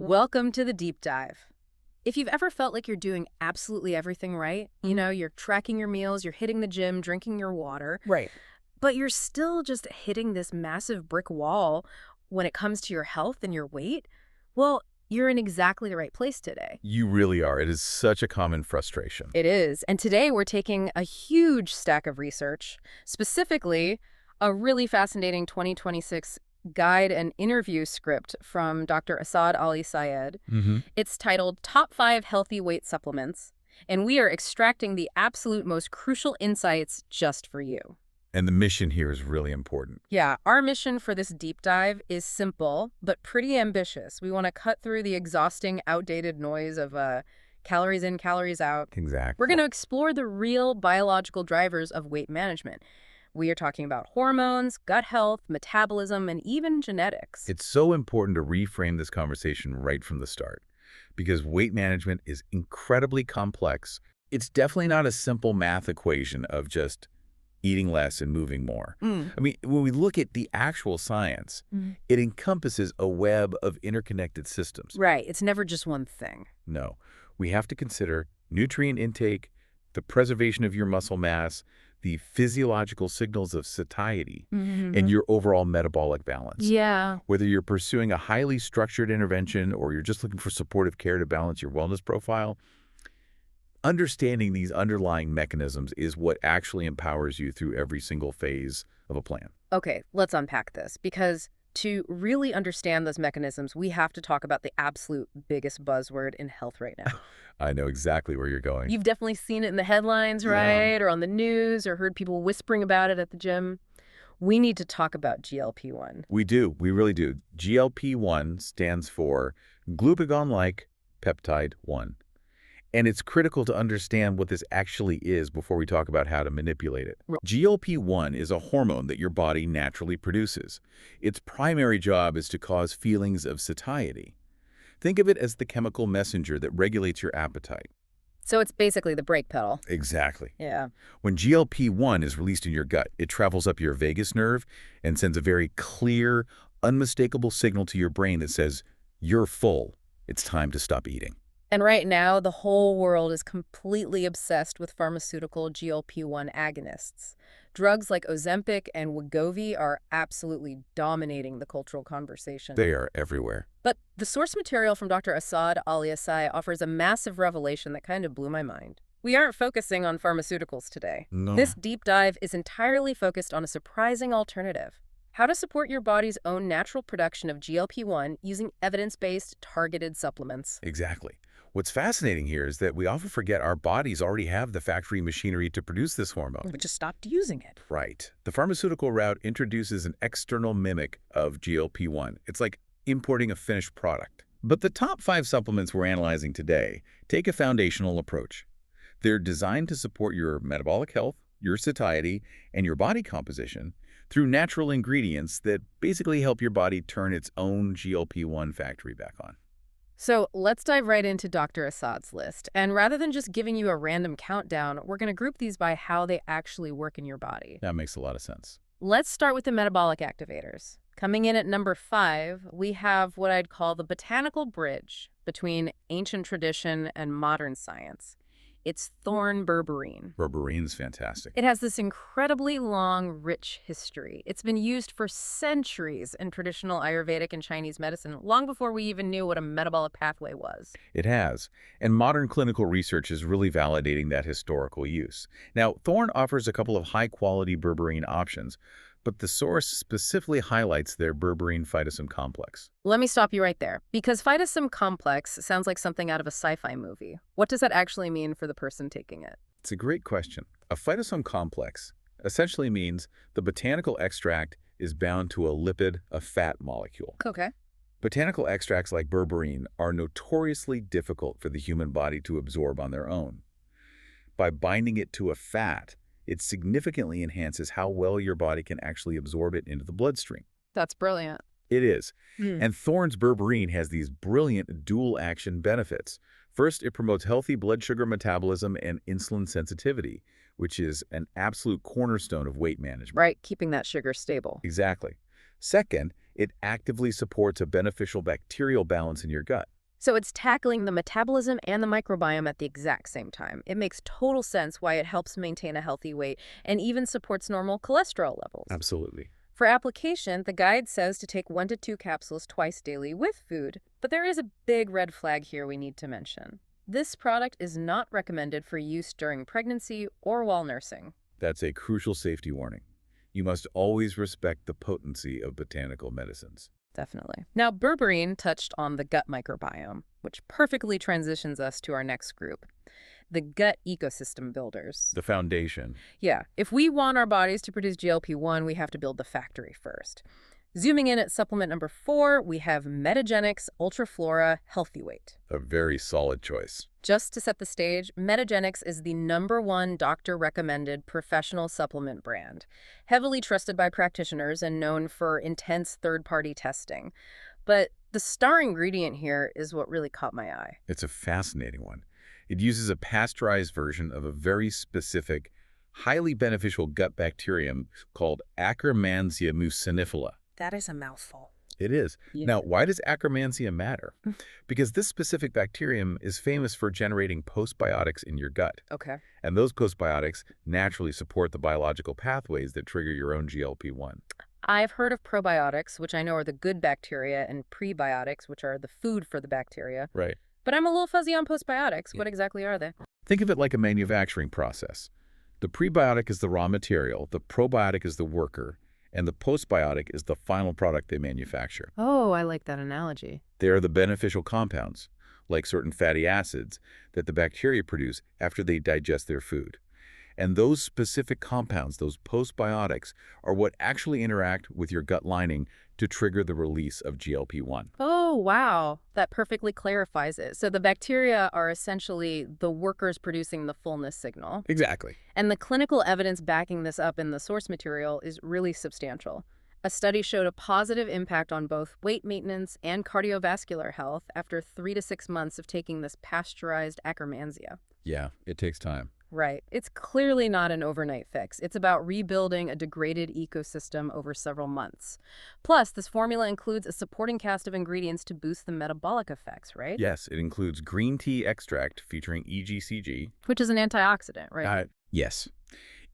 Welcome to the deep dive. If you've ever felt like you're doing absolutely everything right, you're tracking your meals, you're hitting the gym, drinking your water, Right. but you're still just hitting this massive brick wall when it comes to your health and your weight, well, you're in exactly the right place today. You really are. It is such a common frustration. It is. And today we're taking a huge stack of research, specifically a really fascinating 2026 guide and interview script from Dr. Asad Syed. It's titled Top 5 Healthy Weight Supplements, and we are extracting the absolute most crucial insights just for you. And the mission here is really important. Yeah, our mission for this deep dive is simple, but pretty ambitious. We want to cut through the exhausting, outdated noise of calories in, calories out. Exactly. We're going to explore the real biological drivers of weight management. We are talking about hormones, gut health, metabolism, and even genetics. It's so important to reframe this conversation right from the start, because weight management is incredibly complex. It's definitely not a simple math equation of just eating less and moving more. I mean, when we look at the actual science, it encompasses a web of interconnected systems. Right. It's never just one thing. No. We have to consider nutrient intake, the preservation of your muscle mass, the physiological signals of satiety, and your overall metabolic balance. Yeah. Whether you're pursuing a highly structured intervention or you're just looking for supportive care to balance your wellness profile, understanding these underlying mechanisms is what actually empowers you through every single phase of a plan. Okay, let's unpack this, because to really understand those mechanisms, we have to talk about the absolute biggest buzzword in health right now. I know exactly where you're going. You've definitely seen it in the headlines, right? Or on the news, or heard people whispering about it at the gym. We need to talk about GLP-1. We do. We really do. GLP-1 stands for glucagon-like peptide 1. And it's critical to understand what this actually is before we talk about how to manipulate it. GLP-1 is a hormone that your body naturally produces. Its primary job is to cause feelings of satiety. Think of it as the chemical messenger that regulates your appetite. So it's basically the brake pedal. Exactly. Yeah. When GLP-1 is released in your gut, it travels up your vagus nerve and sends a very clear, unmistakable signal to your brain that says, you're full. It's time to stop eating. And right now, the whole world is completely obsessed with pharmaceutical GLP-1 agonists. Drugs like Ozempic and Wegovy are absolutely dominating the cultural conversation. They are everywhere. But the source material from Dr. Asad Syed offers a massive revelation that kind of blew my mind. We aren't focusing on pharmaceuticals today. No. This deep dive is entirely focused on a surprising alternative: how to support your body's own natural production of GLP-1 using evidence-based, targeted supplements. Exactly. What's fascinating here is that we often forget our bodies already have the factory machinery to produce this hormone. We just stopped using it. Right. The pharmaceutical route introduces an external mimic of GLP-1. It's like importing a finished product. But the top 5 supplements we're analyzing today take a foundational approach. They're designed to support your metabolic health, your satiety, and your body composition through natural ingredients that basically help your body turn its own GLP-1 factory back on. So let's dive right into Dr. Asad's list. And rather than just giving you a random countdown, we're going to group these by how they actually work in your body. That makes a lot of sense. Let's start with the metabolic activators. Coming in at number 5, we have what I'd call the botanical bridge between ancient tradition and modern science. It's Thorne Berberine. Berberine's fantastic. It has this incredibly long, rich history. It's been used for centuries in traditional Ayurvedic and Chinese medicine, long before we even knew what a metabolic pathway was. It has. And modern clinical research is really validating that historical use. Now, Thorne offers a couple of high-quality berberine options, but the source specifically highlights their berberine phytosome complex. Let me stop you right there, because phytosome complex sounds like something out of a sci-fi movie. What does that actually mean for the person taking it? It's a great question. A phytosome complex essentially means the botanical extract is bound to a lipid, a fat molecule. Okay. Botanical extracts like berberine are notoriously difficult for the human body to absorb on their own. By binding it to a fat, it significantly enhances how well your body can actually absorb it into the bloodstream. That's brilliant. It is. And Thorne's berberine has these brilliant dual-action benefits. First, it promotes healthy blood sugar metabolism and insulin sensitivity, which is an absolute cornerstone of weight management. Right, keeping that sugar stable. Exactly. Second, It actively supports a beneficial bacterial balance in your gut. So it's tackling the metabolism and the microbiome at the exact same time. It makes total sense why it helps maintain a healthy weight and even supports normal cholesterol levels. Absolutely. For application, the guide says to take 1 to 2 capsules twice daily with food, but there is a big red flag here we need to mention. This product is not recommended for use during pregnancy or while nursing. That's a crucial safety warning. You must always respect the potency of botanical medicines. Definitely. Now, Berberine touched on the gut microbiome, which perfectly transitions us to our next group, the gut ecosystem builders. The foundation. Yeah, if we want our bodies to produce GLP-1, we have to build the factory first. Zooming in at supplement number 4, we have Metagenics UltraFlora Healthy Weight. A very solid choice. Just to set the stage, Metagenics is the #1 doctor-recommended professional supplement brand, heavily trusted by practitioners and known for intense third-party testing. But the star ingredient here is what really caught my eye. It's a fascinating one. It uses a pasteurized version of a very specific, highly beneficial gut bacterium called Akkermansia mucinifera. That is a mouthful. It is. Yeah. Now, why does Akkermansia matter? Because this specific bacterium is famous for generating postbiotics in your gut. Okay. And those postbiotics naturally support the biological pathways that trigger your own GLP-1. I've heard of probiotics, which I know are the good bacteria, and prebiotics, which are the food for the bacteria. Right. But I'm a little fuzzy on postbiotics. Yeah. What exactly are they? Think of it like a manufacturing process. The prebiotic is the raw material, the probiotic is the worker, and the postbiotic is the final product they manufacture. Oh, I like that analogy. They are the beneficial compounds, like certain fatty acids, that the bacteria produce after they digest their food. And those specific compounds, those postbiotics, are what actually interact with your gut lining to trigger the release of GLP-1. Oh, wow. That perfectly clarifies it. So the bacteria are essentially the workers producing the fullness signal. Exactly. And the clinical evidence backing this up in the source material is really substantial. A study showed a positive impact on both weight maintenance and cardiovascular health after 3 to 6 months of taking this pasteurized Akkermansia. Yeah, it takes time. Right. It's clearly not an overnight fix. It's about rebuilding a degraded ecosystem over several months. Plus, this formula includes a supporting cast of ingredients to boost the metabolic effects, right? Yes, it includes green tea extract featuring EGCG. Which is an antioxidant, right? Yes.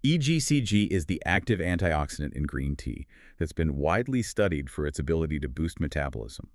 EGCG is the active antioxidant in green tea that's been widely studied for its ability to boost metabolism.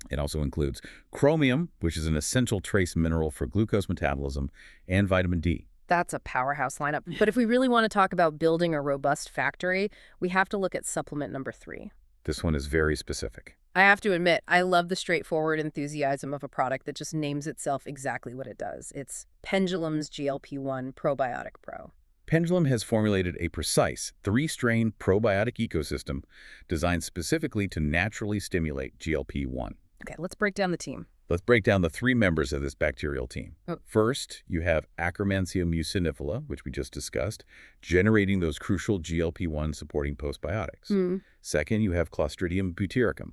It also includes chromium, which is an essential trace mineral for glucose metabolism, and vitamin D. That's a powerhouse lineup. But if we really want to talk about building a robust factory, we have to look at supplement number 3. This one is very specific. I have to admit, I love the straightforward enthusiasm of a product that just names itself exactly what it does. It's Pendulum's GLP-1 Probiotic Pro. Pendulum has formulated a precise 3-strain probiotic ecosystem designed specifically to naturally stimulate GLP-1. Okay, let's break down the team. Let's break down the 3 members of this bacterial team. Oh. First, you have Akkermansia mucinifera, which we just discussed, generating those crucial GLP-1 supporting postbiotics. Second, you have Clostridium butyricum.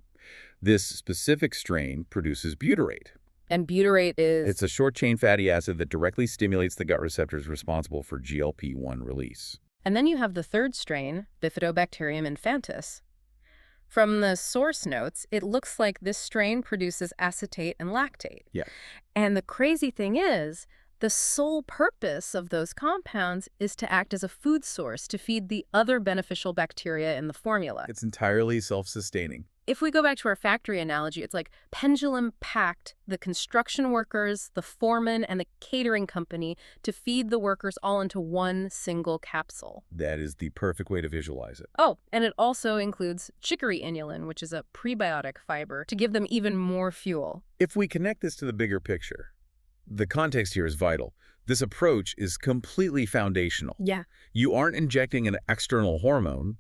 This specific strain produces butyrate. And butyrate is... It's a short-chain fatty acid that directly stimulates the gut receptors responsible for GLP-1 release. And then you have the 3rd strain, Bifidobacterium infantis. From the source notes, it looks like this strain produces acetate and lactate. Yeah. And the crazy thing is, the sole purpose of those compounds is to act as a food source to feed the other beneficial bacteria in the formula. It's entirely self-sustaining. If we go back to our factory analogy, it's like Pendulum packed the construction workers, the foreman, and the catering company to feed the workers all into one single capsule. That is the perfect way to visualize it. Oh, and it also includes chicory inulin, which is a prebiotic fiber, to give them even more fuel. If we connect this to the bigger picture, the context here is vital. This approach is completely foundational. Yeah. You aren't injecting an external hormone.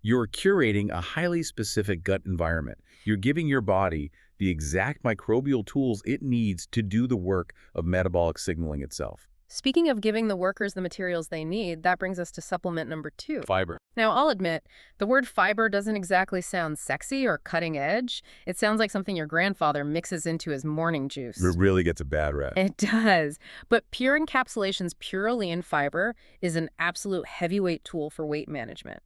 You're curating a highly specific gut environment. You're giving your body the exact microbial tools it needs to do the work of metabolic signaling itself. Speaking of giving the workers the materials they need, that brings us to supplement number 2. Fiber. Now, I'll admit, the word fiber doesn't exactly sound sexy or cutting edge. It sounds like something your grandfather mixes into his morning juice. It really gets a bad rap. It does. But Pure Encapsulations PureLean fiber is an absolute heavyweight tool for weight management.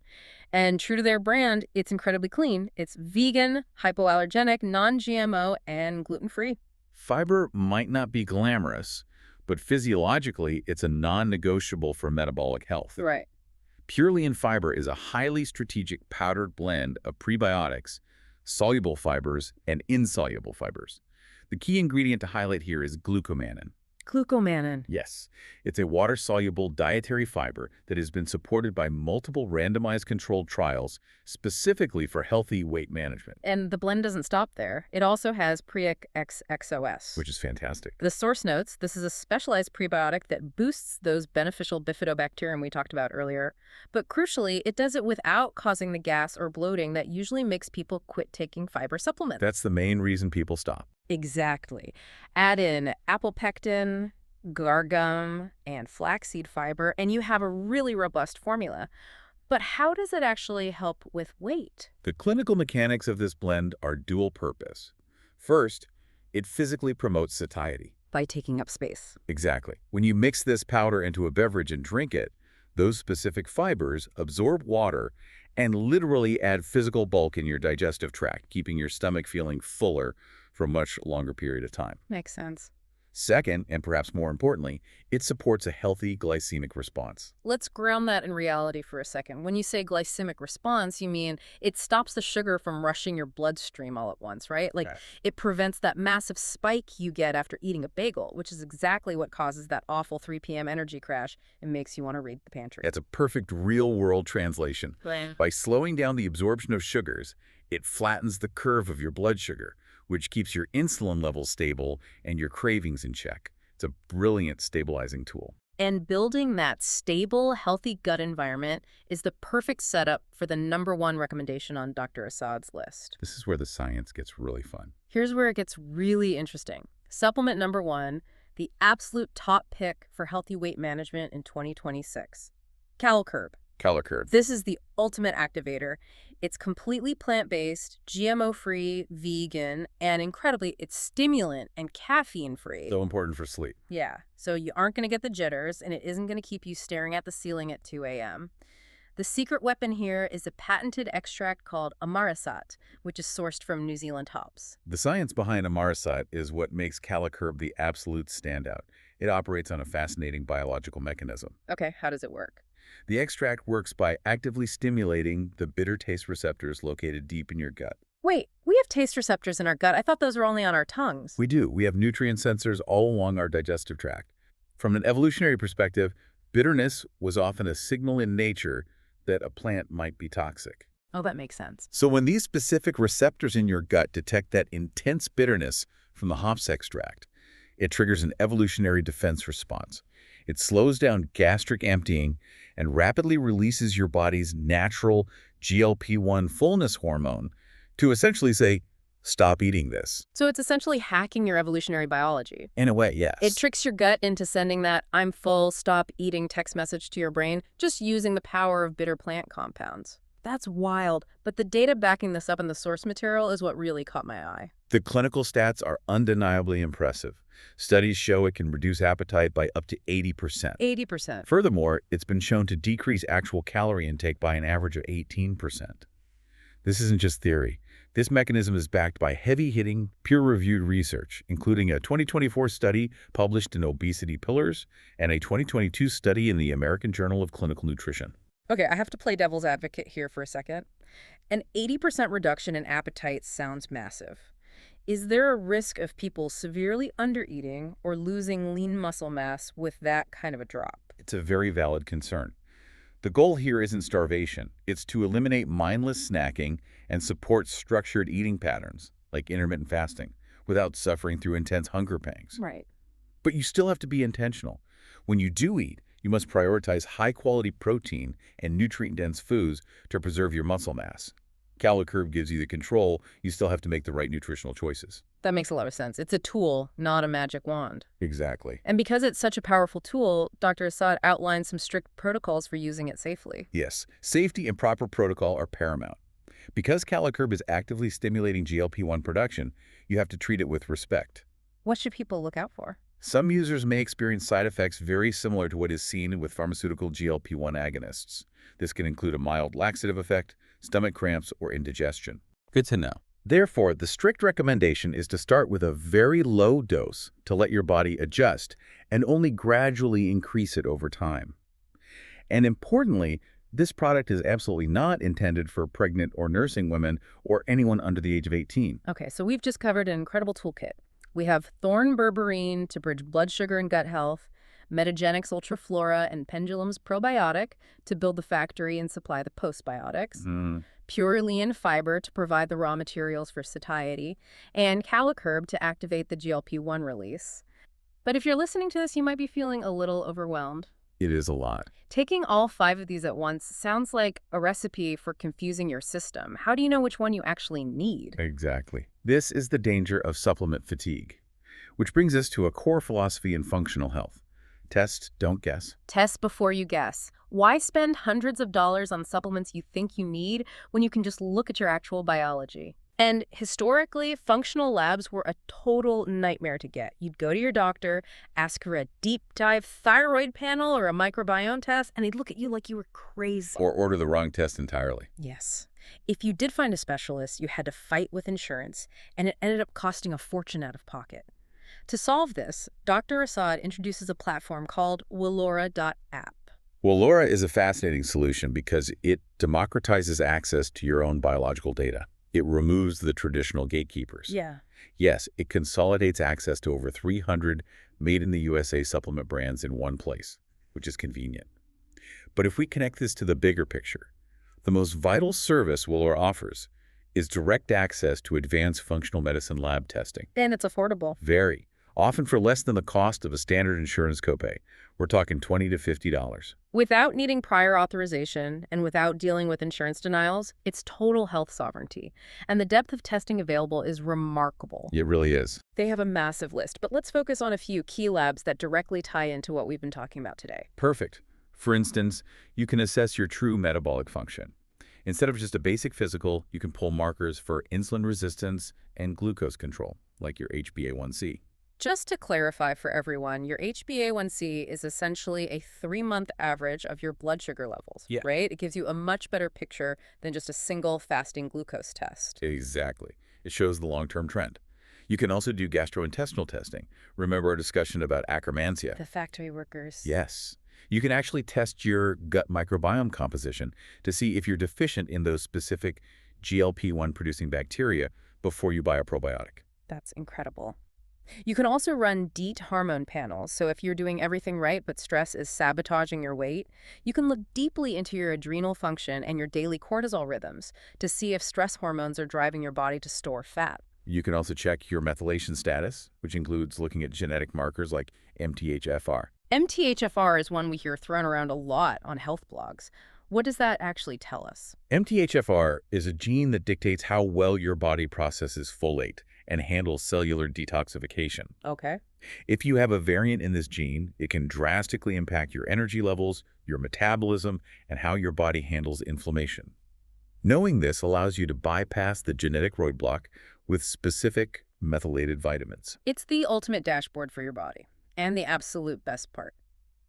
And true to their brand, it's incredibly clean. It's vegan, hypoallergenic, non-GMO, and gluten-free. Fiber might not be glamorous, but physiologically, it's a non-negotiable for metabolic health. Right. PureLean fiber is a highly strategic powdered blend of prebiotics, soluble fibers, and insoluble fibers. The key ingredient to highlight here is glucomannan. Glucomannan. Yes, it's a water-soluble dietary fiber that has been supported by multiple randomized controlled trials specifically for healthy weight management. And the blend doesn't stop there. It also has XOS, Which is fantastic. The source notes, this is a specialized prebiotic that boosts those beneficial bifidobacterium we talked about earlier. But crucially, it does it without causing the gas or bloating that usually makes people quit taking fiber supplements. That's the main reason people stop. Exactly. Add in apple pectin, gargum, and flaxseed fiber, and you have a really robust formula. But how does it actually help with weight? The clinical mechanics of this blend are dual purpose. First, it physically promotes satiety. By taking up space. Exactly. When you mix this powder into a beverage and drink it, those specific fibers absorb water and literally add physical bulk in your digestive tract, keeping your stomach feeling fuller for a much longer period of time. Makes sense. Second, and perhaps more importantly, it supports a healthy glycemic response. Let's ground that in reality for a second. When you say glycemic response, you mean it stops the sugar from rushing your bloodstream all at once, right? Like it prevents that massive spike you get after eating a bagel, which is exactly what causes that awful 3 p.m. energy crash and makes you want to raid the pantry. That's a perfect real-world translation. Right. By slowing down the absorption of sugars, it flattens the curve of your blood sugar, which keeps your insulin levels stable and your cravings in check. It's a brilliant stabilizing tool. And building that stable, healthy gut environment is the perfect setup for the #1 recommendation on Dr. Asad's list. This is where the science gets really fun. Here's where it gets really interesting. Supplement #1, the absolute top pick for healthy weight management in 2026. Calocurb. Calocurb. This is the ultimate activator. It's completely plant-based, GMO-free, vegan, and incredibly, it's stimulant and caffeine-free. So important for sleep. Yeah, so you aren't going to get the jitters, and it isn't going to keep you staring at the ceiling at 2 a.m. The secret weapon here is a patented extract called Akkermansia, which is sourced from New Zealand hops. The science behind Akkermansia is what makes Calocurb the absolute standout. It operates on a fascinating biological mechanism. Okay, how does it work? The extract works by actively stimulating the bitter taste receptors located deep in your gut. Wait, we have taste receptors in our gut. I thought those were only on our tongues. We do. We have nutrient sensors all along our digestive tract. From an evolutionary perspective, bitterness was often a signal in nature that a plant might be toxic. Oh, that makes sense. So when these specific receptors in your gut detect that intense bitterness from the hops extract, it triggers an evolutionary defense response. It slows down gastric emptying and rapidly releases your body's natural GLP-1 fullness hormone to essentially say, stop eating this. So it's essentially hacking your evolutionary biology. In a way, yes. It tricks your gut into sending that "I'm full, stop eating" text message to your brain, just using the power of bitter plant compounds. That's wild, but the data backing this up in the source material is what really caught my eye. The clinical stats are undeniably impressive. Studies show it can reduce appetite by up to 80%. 80%. Furthermore, it's been shown to decrease actual calorie intake by an average of 18%. This isn't just theory. This mechanism is backed by heavy-hitting, peer-reviewed research, including a 2024 study published in Obesity Pillars and a 2022 study in the American Journal of Clinical Nutrition. Okay, I have to play devil's advocate here for a second. An 80% reduction in appetite sounds massive. Is there a risk of people severely undereating or losing lean muscle mass with that kind of a drop? It's a very valid concern. The goal here isn't starvation. It's to eliminate mindless snacking and support structured eating patterns, like intermittent fasting, without suffering through intense hunger pangs. Right. But you still have to be intentional. When you do eat, you must prioritize high-quality protein and nutrient-dense foods to preserve your muscle mass. Calocurb gives you the control. You still have to make the right nutritional choices. That makes a lot of sense. It's a tool, not a magic wand. Exactly. And because it's such a powerful tool, Dr. Asad outlines some strict protocols for using it safely. Yes, safety and proper protocol are paramount. Because Calocurb is actively stimulating GLP-1 production, you have to treat it with respect. What should people look out for? Some users may experience side effects very similar to what is seen with pharmaceutical GLP-1 agonists. This can include a mild laxative effect, stomach cramps, or indigestion. Good to know. Therefore, the strict recommendation is to start with a very low dose to let your body adjust and only gradually increase it over time. And importantly, this product is absolutely not intended for pregnant or nursing women or anyone under the age of 18. Okay, so we've just covered an incredible toolkit. We have Thorne Berberine to bridge blood sugar and gut health, Metagenics UltraFlora and Pendulum's Probiotic to build the factory and supply the postbiotics, PureLean fiber to provide the raw materials for satiety, and Calocurb to activate the GLP-1 release. But if you're listening to this, you might be feeling a little overwhelmed. It is a lot. Taking all 5 of these at once sounds like a recipe for confusing your system. How do you know which one you actually need? Exactly. This is the danger of supplement fatigue, which brings us to a core philosophy in functional health. Test, don't guess. Test before you guess. Why spend hundreds of dollars on supplements you think you need when you can just look at your actual biology? And historically, functional labs were a total nightmare to get. You'd go to your doctor, ask for a deep dive thyroid panel or a microbiome test, and they'd look at you like you were crazy. Or order the wrong test entirely. Yes. If you did find a specialist, you had to fight with insurance, and it ended up costing a fortune out of pocket. To solve this, Dr. Asad introduces a platform called Wellora.app. Wellora is a fascinating solution because it democratizes access to your own biological data. It removes the traditional gatekeepers. Yeah. Yes, it consolidates access to over 300 made-in-the-USA supplement brands in one place, which is convenient. But if we connect this to the bigger picture, the most vital service Wellora offers is direct access to advanced functional medicine lab testing. And it's affordable. Very. Often for less than the cost of a standard insurance copay. We're talking $20 to $50. Without needing prior authorization and without dealing with insurance denials, it's total health sovereignty. And the depth of testing available is remarkable. It really is. They have a massive list, but let's focus on a few key labs that directly tie into what we've been talking about today. Perfect. For instance, you can assess your true metabolic function. Instead of just a basic physical, you can pull markers for insulin resistance and glucose control, like your HbA1c. Just to clarify for everyone, your HbA1c is essentially a 3-month average of your blood sugar levels, right? It gives you a much better picture than just a single fasting glucose test. Exactly. It shows the long-term trend. You can also do gastrointestinal testing. Remember our discussion about Akkermansia? The factory workers. Yes. You can actually test your gut microbiome composition to see if you're deficient in those specific GLP-1 producing bacteria before you buy a probiotic. That's incredible. You can also run DEET hormone panels, so if you're doing everything right but stress is sabotaging your weight, you can look deeply into your adrenal function and your daily cortisol rhythms to see if stress hormones are driving your body to store fat. You can also check your methylation status, which includes looking at genetic markers like MTHFR. MTHFR is one we hear thrown around a lot on health blogs. What does that actually tell us? MTHFR is a gene that dictates how well your body processes folate and handles cellular detoxification. Okay. If you have a variant in this gene, it can drastically impact your energy levels, your metabolism, and how your body handles inflammation. Knowing this allows you to bypass the genetic roadblock with specific methylated vitamins. It's the ultimate dashboard for your body. And the absolute best part.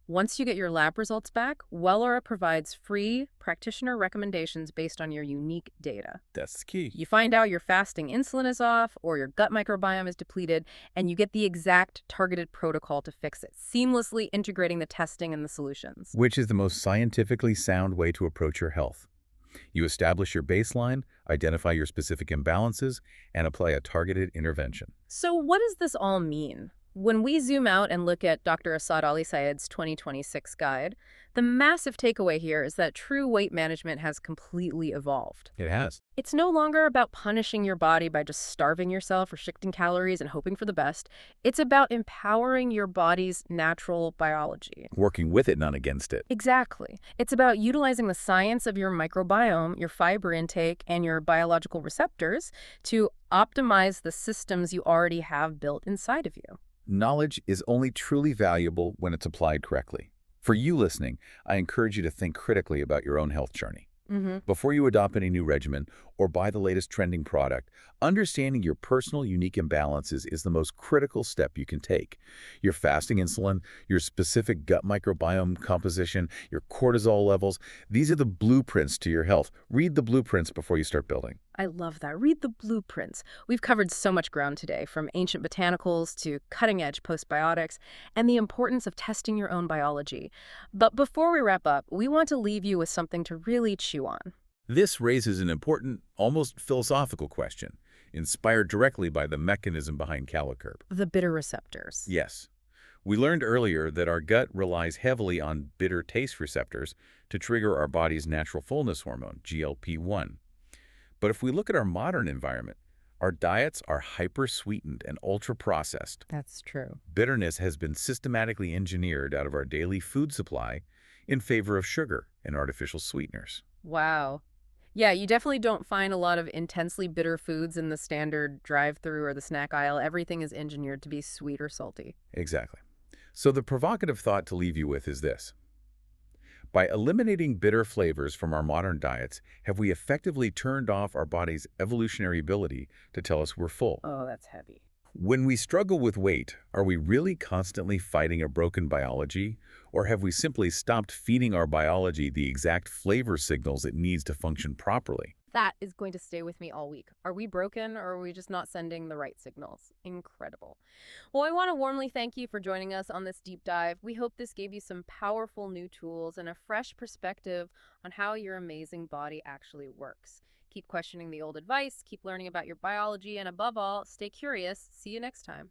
Once you get your lab results back, Wellora provides free practitioner recommendations based on your unique data. That's the key. You find out your fasting insulin is off or your gut microbiome is depleted, and you get the exact targeted protocol to fix it, seamlessly integrating the testing and the solutions. Which is the most scientifically sound way to approach your health. You establish your baseline, identify your specific imbalances, and apply a targeted intervention. So what does this all mean? When we zoom out and look at Dr. Asad Ali Syed's 2026 guide, The massive takeaway here is that true weight management has completely evolved. It has. It's no longer about punishing your body by just starving yourself, restricting calories, and hoping for the best. It's about empowering your body's natural biology. Working with it, not against it. Exactly. It's about utilizing the science of your microbiome, your fiber intake, and your biological receptors to optimize the systems you already have built inside of you. Knowledge is only truly valuable when it's applied correctly. For you listening, I encourage you to think critically about your own health journey. Before you adopt any new regimen or buy the latest trending product, understanding your personal unique imbalances is the most critical step you can take. Your fasting insulin, your specific gut microbiome composition, your cortisol levels, these are the blueprints to your health. Read the blueprints before you start building. I love that. Read the blueprints. We've covered so much ground today, from ancient botanicals to cutting-edge postbiotics, and the importance of testing your own biology. But before we wrap up, we want to leave you with something to really chew on. This raises an important, almost philosophical question, inspired directly by the mechanism behind Calocurb. The bitter receptors. Yes. We learned earlier that our gut relies heavily on bitter taste receptors to trigger our body's natural fullness hormone, GLP-1. But if we look at our modern environment, our diets are hyper-sweetened and ultra-processed. That's true. Bitterness has been systematically engineered out of our daily food supply in favor of sugar and artificial sweeteners. Wow. Yeah, you definitely don't find a lot of intensely bitter foods in the standard drive-through or the snack aisle. Everything is engineered to be sweet or salty. Exactly. So the provocative thought to leave you with is this. By eliminating bitter flavors from our modern diets, have we effectively turned off our body's evolutionary ability to tell us we're full? Oh, that's heavy. When we struggle with weight, are we really constantly fighting a broken biology? Or have we simply stopped feeding our biology the exact flavor signals it needs to function properly? That is going to stay with me all week. Are we broken, or are we just not sending the right signals? Incredible. Well, I want to warmly thank you for joining us on this deep dive. We hope this gave you some powerful new tools and a fresh perspective on how your amazing body actually works. Keep questioning the old advice, keep learning about your biology, and above all, stay curious. See you next time.